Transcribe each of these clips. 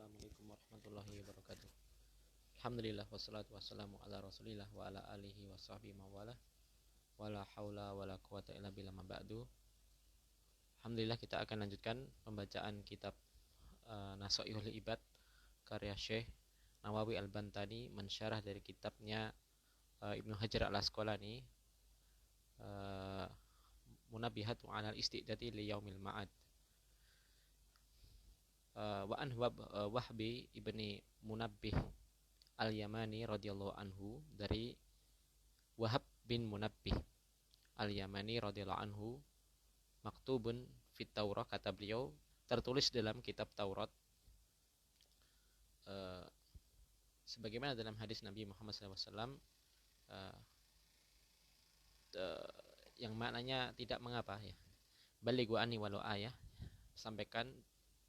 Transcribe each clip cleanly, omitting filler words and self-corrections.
Assalamualaikum warahmatullahi wabarakatuh. Alhamdulillah wassalatu wassalamu ala Rasulillah wa ala alihi wa sahbihi mawala. Wala haula wala quwata illa billah ma ba'du. Alhamdulillah kita akan lanjutkan pembacaan kitab Nasaihul Ibad karya Syekh Nawawi Al-Bantani mensyarah dari kitabnya Ibnu Hajar Al-Asqalani Munabbihatu 'alal istidati li yaumil ma'ad. Wa an Wahbi ibni Munabbih Al-Yamani radhiyallahu anhu, dari Wahab bin Munabbih Al-Yamani radhiyallahu anhu, maktubun fit Taurah, kata beliau, tertulis dalam kitab Taurat, sebagaimana dalam hadis Nabi Muhammad SAW, yang maknanya tidak mengapa ya, balighu anni walau ayah, sampaikan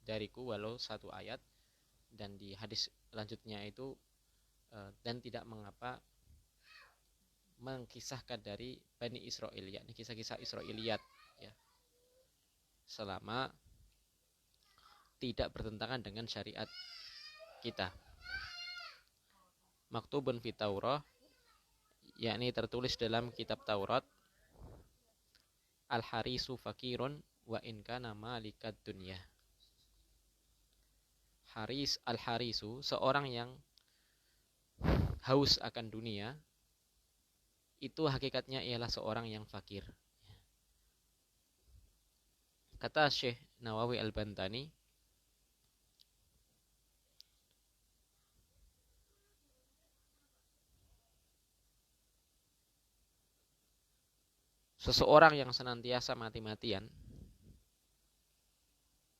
dariku walau satu ayat. Dan di hadis selanjutnya itu dan tidak mengapa mengkisahkan dari Bani Israil, yakni kisah-kisah Israiliyat ya, selama tidak bertentangan dengan syariat kita. Maktubun fi Taurah, yakni tertulis dalam kitab Taurat. Al-harisu fakirun wa in kana malikad dunya. Al-harisu, seorang yang haus akan dunia, itu hakikatnya ialah seorang yang fakir. Kata Syekh Nawawi Al-Bantani, seseorang yang senantiasa mati-matian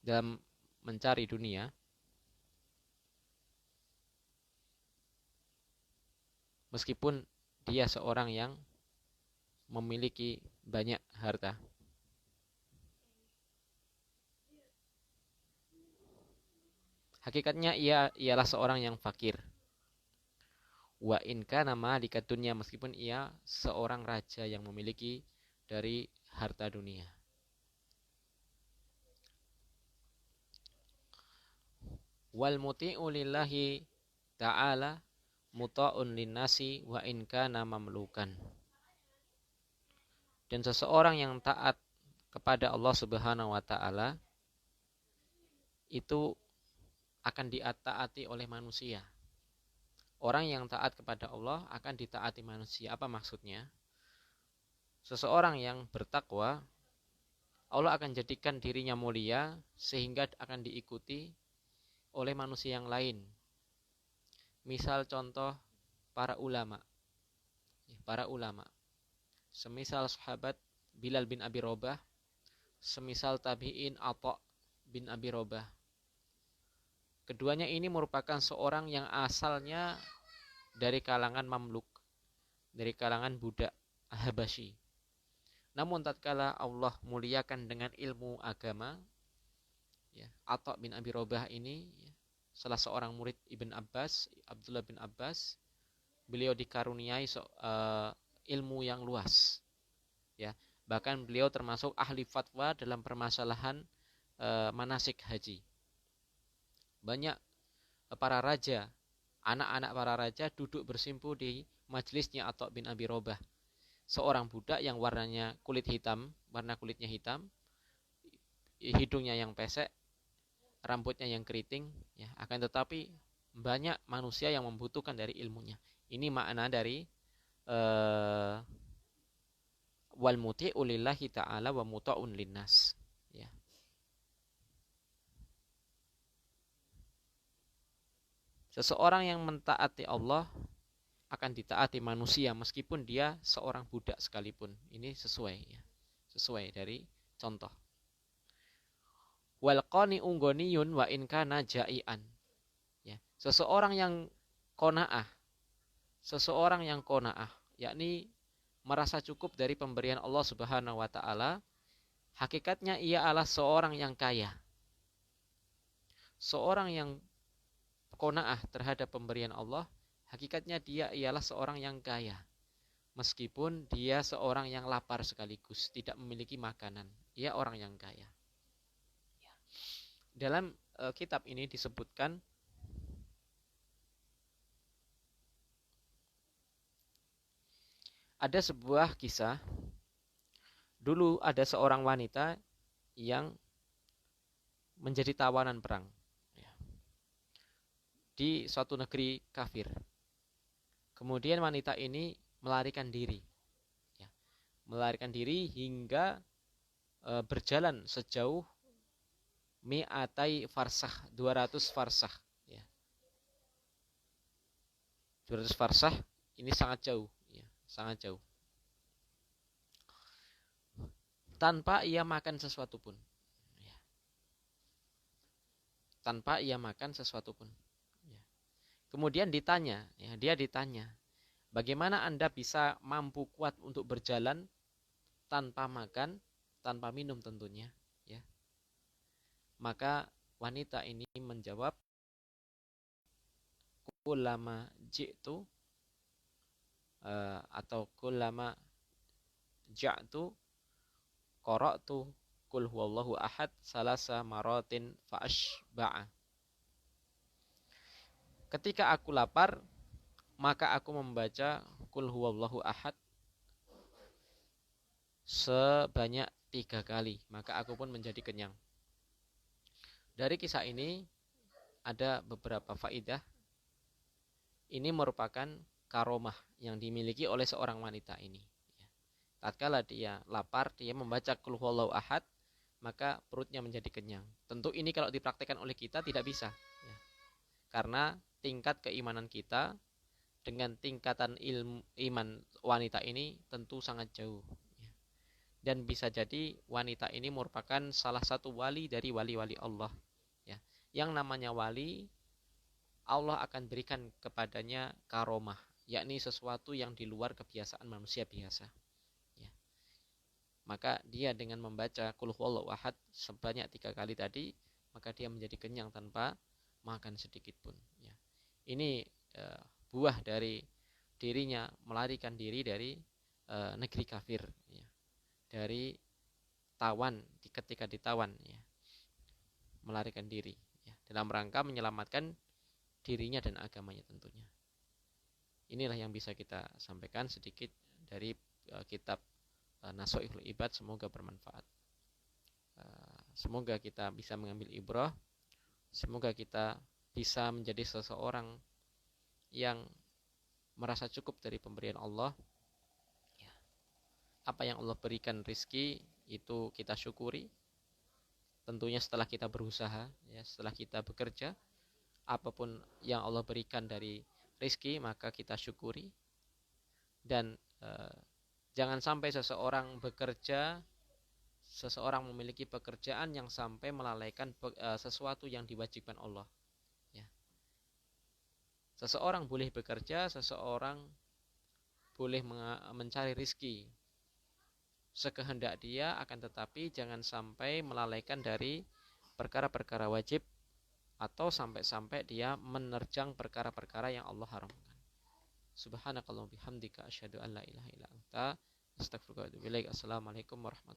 dalam mencari dunia, meskipun dia seorang yang memiliki banyak harta, hakikatnya ia ialah seorang yang fakir. Wa in kana malikat dunya, meskipun ia seorang raja yang memiliki dari harta dunia. Wal muti'u lillahi ta'ala muta'un linnasi wa in kana mamlukan. Dan seseorang yang taat kepada Allah Subhanahu wa taala itu akan ditaati oleh manusia. Orang yang taat kepada Allah akan ditaati manusia. Apa maksudnya? Seseorang yang bertakwa, Allah akan jadikan dirinya mulia sehingga akan diikuti oleh manusia yang lain. Misal contoh para ulama. Semisal sahabat Bilal bin Abi Robah, semisal tabi'in Atha bin Abi Robah. Keduanya ini merupakan seorang yang asalnya dari kalangan Mamluk, dari kalangan budak Habasyi. Namun tatkala Allah muliakan dengan ilmu agama, ya, Atha bin Abi Robah ini salah seorang murid Ibn Abbas, Abdullah bin Abbas. Beliau dikaruniai ilmu yang luas ya. Bahkan beliau termasuk ahli fatwa dalam permasalahan manasik haji. Banyak para raja, anak-anak para raja duduk bersimpu di majelisnya Atha bin Abi Robah, seorang budak yang warna kulitnya hitam, hidungnya yang pesek, rambutnya yang keriting ya. Akan tetapi banyak manusia yang membutuhkan dari ilmunya. Ini makna dari wal muti'u lillahi ta'ala wa muta'un linnas ya. Seseorang yang mentaati Allah akan ditaati manusia meskipun dia seorang budak sekalipun. Ini sesuai ya. Sesuai dari contoh. Wal qani'u ghaniyun wa in kana ja'ian. Ya, seseorang yang qanaah, yakni merasa cukup dari pemberian Allah Subhanahu wa taala, hakikatnya ia adalah seorang yang kaya. Seorang yang qanaah terhadap pemberian Allah, hakikatnya dia ialah seorang yang kaya. Meskipun dia seorang yang lapar sekaligus, tidak memiliki makanan, ia orang yang kaya. Dalam kitab ini disebutkan Ada sebuah kisah, dulu ada seorang wanita yang menjadi tawanan perang di suatu negeri kafir. Kemudian wanita ini melarikan diri, melarikan diri hingga berjalan sejauh mi'atai farsah, 200 farsah. 200 farsah ini sangat jauh, sangat jauh. Tanpa ia makan sesuatu pun. Tanpa ia makan sesuatu pun. Kemudian ditanya, dia ditanya, bagaimana Anda bisa mampu kuat untuk berjalan tanpa makan, tanpa minum tentunya. Maka wanita ini menjawab, kullama ji'tu atau kullama ja'tu qara'tu qul huwallahu ahad salasa maratin fa'ashba'a. Ketika aku lapar, maka aku membaca qul huwallahu ahad sebanyak 3 kali, maka aku pun menjadi kenyang. Dari kisah ini ada beberapa faidah. Ini merupakan karomah yang dimiliki oleh seorang wanita ini. Tatkala dia lapar, dia membaca qul huwallahu ahad, maka perutnya menjadi kenyang. Tentu ini kalau dipraktikkan oleh kita tidak bisa, karena tingkat keimanan kita dengan tingkatan ilmu iman wanita ini tentu sangat jauh. Dan bisa jadi wanita ini merupakan salah satu wali dari wali-wali Allah. Yang namanya wali, Allah akan berikan kepadanya karomah, yakni sesuatu yang di luar kebiasaan manusia biasa. Maka dia dengan membaca qul huwallahu ahad sebanyak 3 kali tadi, maka dia menjadi kenyang tanpa makan sedikit pun. Ini buah dari dirinya melarikan diri dari negeri kafir, dari tawan, ketika ditawan, melarikan diri, dalam rangka menyelamatkan dirinya dan agamanya tentunya. Inilah yang bisa kita sampaikan sedikit dari kitab Nasha'ihul Ibad. Semoga bermanfaat. Semoga kita bisa mengambil ibrah. Semoga kita bisa menjadi seseorang yang merasa cukup dari pemberian Allah. Apa yang Allah berikan rizki itu kita syukuri. Tentunya setelah kita berusaha, setelah kita bekerja, apapun yang Allah berikan dari rizki maka kita syukuri. Dan jangan sampai seseorang bekerja, seseorang memiliki pekerjaan yang sampai melalaikan sesuatu yang diwajibkan Allah. Seseorang boleh bekerja, seseorang boleh mencari rizki sekehendak dia, akan tetapi jangan sampai melalaikan dari perkara-perkara wajib, atau sampai-sampai dia menerjang perkara-perkara yang Allah haramkan. Subhanakallahumma bihamdika asyhadu an la ilaha illa anta astaghfiruka wa atubu ilaik. Assalamualaikum warahmatullahi wabarakatuh.